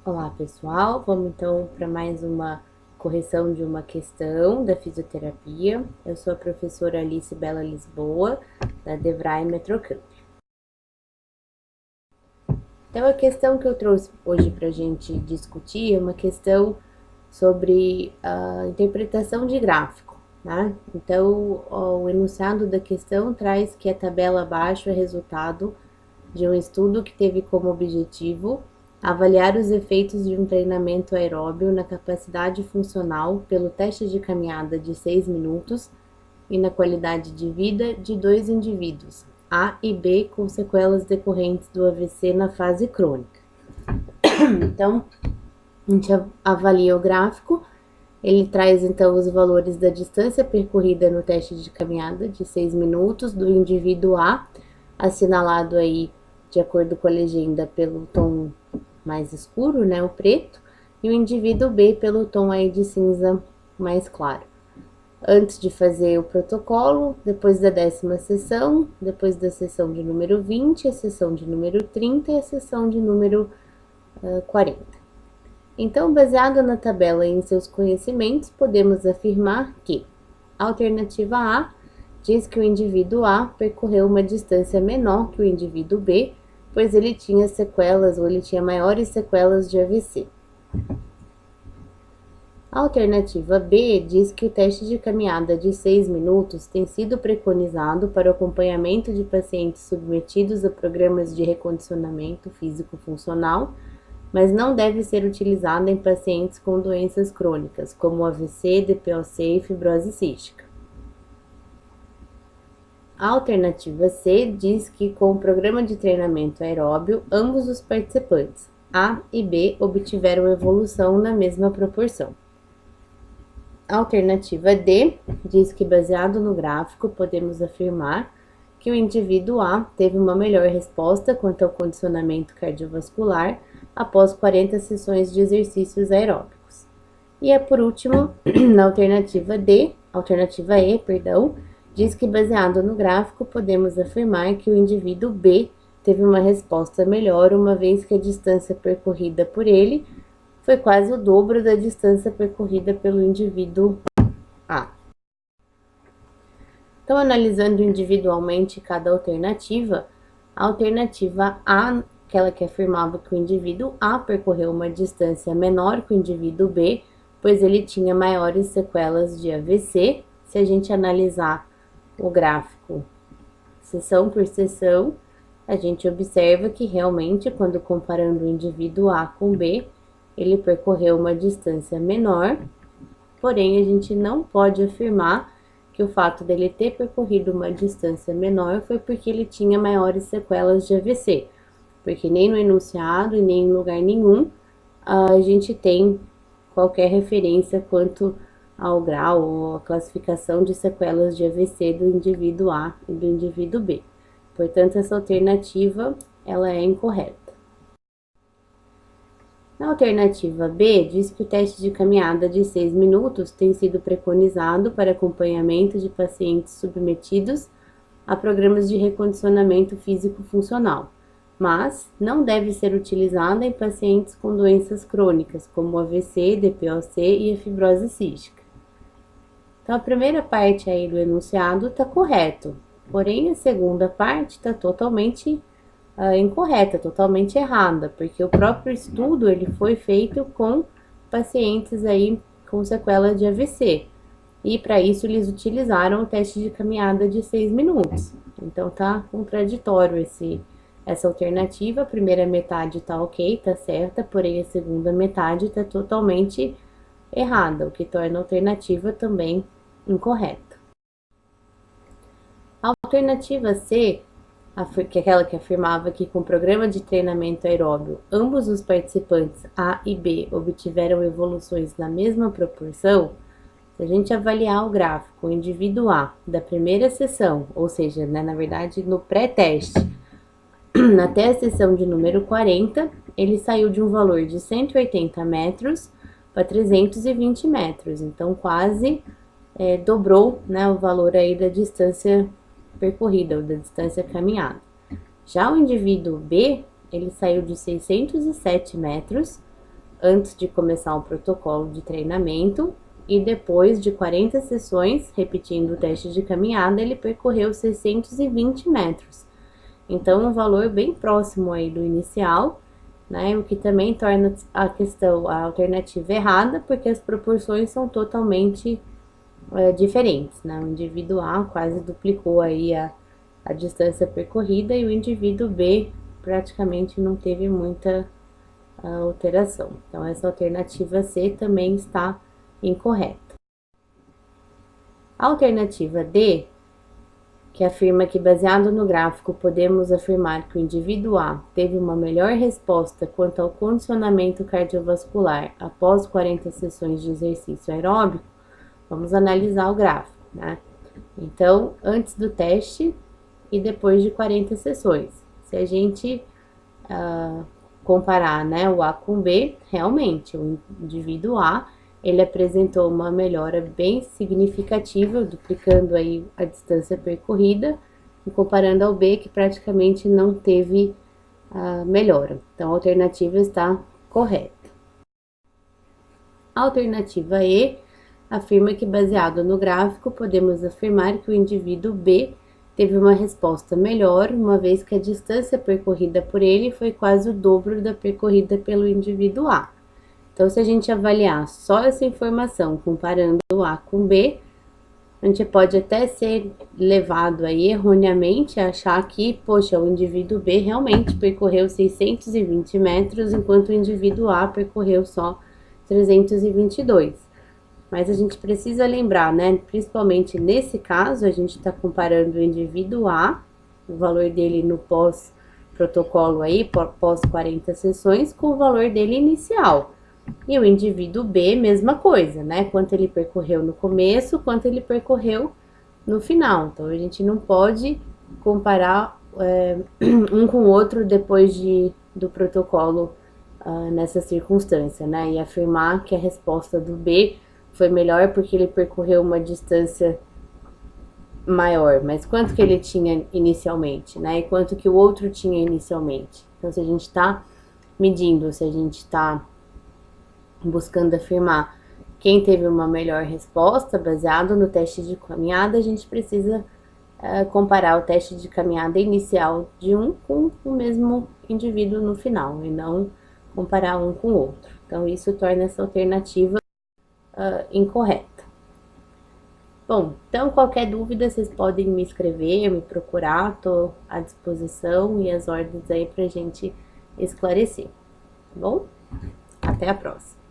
Olá, pessoal. Vamos então para mais uma correção de uma questão da fisioterapia. Eu sou a professora Alice Bela Lisboa, da Devray Metrocamp. Então, a questão que eu trouxe hoje para a gente discutir é uma questão sobre a interpretação de gráfico, né? Então, o enunciado da questão traz que a tabela abaixo é resultado de um estudo que teve como objetivo avaliar os efeitos de um treinamento aeróbio na capacidade funcional pelo teste de caminhada de 6 minutos e na qualidade de vida de dois indivíduos, A e B, com sequelas decorrentes do AVC na fase crônica. Então, a gente avalia o gráfico, ele traz então os valores da distância percorrida no teste de caminhada de 6 minutos do indivíduo A, assinalado aí de acordo com a legenda pelo tom mais escuro, né, o preto, e o indivíduo B pelo tom aí de cinza mais claro. Antes de fazer o protocolo, depois da 10ª sessão, depois da sessão de número 20, a sessão de número 30 e a sessão de número 40. Então, baseado na tabela e em seus conhecimentos, podemos afirmar que a alternativa A diz que o indivíduo A percorreu uma distância menor que o indivíduo B, pois ele tinha sequelas ou ele tinha maiores sequelas de AVC. A alternativa B diz que o teste de caminhada de 6 minutos tem sido preconizado para o acompanhamento de pacientes submetidos a programas de recondicionamento físico-funcional, mas não deve ser utilizada em pacientes com doenças crônicas, como AVC, DPOC e fibrose cística. A alternativa C diz que com o programa de treinamento aeróbio, ambos os participantes, A e B, obtiveram evolução na mesma proporção. A alternativa D diz que, baseado no gráfico, podemos afirmar que o indivíduo A teve uma melhor resposta quanto ao condicionamento cardiovascular após 40 sessões de exercícios aeróbicos. E por último, na alternativa E, diz que, baseado no gráfico, podemos afirmar que o indivíduo B teve uma resposta melhor, uma vez que a distância percorrida por ele foi quase o dobro da distância percorrida pelo indivíduo A. Então, analisando individualmente cada alternativa, a alternativa A, aquela que afirmava que o indivíduo A percorreu uma distância menor que o indivíduo B, pois ele tinha maiores sequelas de AVC. Se a gente analisar o gráfico seção por seção, a gente observa que realmente, quando comparando o indivíduo A com B, ele percorreu uma distância menor, porém a gente não pode afirmar que o fato dele ter percorrido uma distância menor foi porque ele tinha maiores sequelas de AVC, porque nem no enunciado e nem em lugar nenhum a gente tem qualquer referência quanto ao grau ou a classificação de sequelas de AVC do indivíduo A e do indivíduo B. Portanto, essa alternativa ela é incorreta. Na alternativa B, diz que o teste de caminhada de 6 minutos tem sido preconizado para acompanhamento de pacientes submetidos a programas de recondicionamento físico-funcional, mas não deve ser utilizada em pacientes com doenças crônicas, como o AVC, DPOC e a fibrose cística. Então, a primeira parte aí do enunciado está correto, porém a segunda parte está totalmente incorreta, totalmente errada, porque o próprio estudo ele foi feito com pacientes aí com sequela de AVC, e para isso eles utilizaram o teste de caminhada de 6 minutos. Então tá contraditório essa alternativa. A primeira metade tá ok, tá certa, porém a segunda metade tá totalmente errada, o que torna a alternativa também incorreta. A alternativa C, que é aquela que afirmava que com o programa de treinamento aeróbio, ambos os participantes A e B obtiveram evoluções na mesma proporção. Se a gente avaliar o gráfico, o indivíduo A da primeira sessão, ou seja, né, na verdade no pré-teste, até a sessão de número 40, ele saiu de um valor de 180 metros para 320 metros, então quase dobrou, né, o valor aí da distância percorrida, ou da distância caminhada. Já o indivíduo B, ele saiu de 607 metros antes de começar o protocolo de treinamento, e depois de 40 sessões, repetindo o teste de caminhada, ele percorreu 620 metros. Então, um valor bem próximo aí do inicial, né? O que também torna a alternativa errada, porque as proporções são totalmente diferentes, né? O indivíduo A quase duplicou aí a distância percorrida e o indivíduo B praticamente não teve muita alteração. Então, essa alternativa C também está incorreta. A alternativa D, que afirma que, baseado no gráfico, podemos afirmar que o indivíduo A teve uma melhor resposta quanto ao condicionamento cardiovascular após 40 sessões de exercício aeróbico, vamos analisar o gráfico, né? Então, antes do teste e depois de 40 sessões. Se a gente comparar, né, o A com o B, realmente, o indivíduo A, ele apresentou uma melhora bem significativa, duplicando aí a distância percorrida, e comparando ao B, que praticamente não teve melhora. Então, a alternativa está correta. A alternativa E afirma que, baseado no gráfico, podemos afirmar que o indivíduo B teve uma resposta melhor, uma vez que a distância percorrida por ele foi quase o dobro da percorrida pelo indivíduo A. Então, se a gente avaliar só essa informação comparando o A com o B, a gente pode até ser levado aí erroneamente a achar que, poxa, o indivíduo B realmente percorreu 620 metros, enquanto o indivíduo A percorreu só 322. Mas a gente precisa lembrar, né, principalmente nesse caso, a gente está comparando o indivíduo A, o valor dele no pós-protocolo aí, pós 40 sessões, com o valor dele inicial. E o indivíduo B, mesma coisa, né? Quanto ele percorreu no começo, quanto ele percorreu no final. Então, a gente não pode comparar um com o outro depois do protocolo nessa circunstância, né? E afirmar que a resposta do B foi melhor porque ele percorreu uma distância maior. Mas quanto que ele tinha inicialmente, né? E quanto que o outro tinha inicialmente. Então, se a gente está medindo, se a gente está buscando afirmar quem teve uma melhor resposta baseado no teste de caminhada, a gente precisa comparar o teste de caminhada inicial de um com o mesmo indivíduo no final, e não comparar um com o outro. Então, isso torna essa alternativa incorreta. Bom, então, qualquer dúvida, vocês podem me escrever, me procurar, estou à disposição e as ordens aí pra gente esclarecer, tá bom? Até a próxima.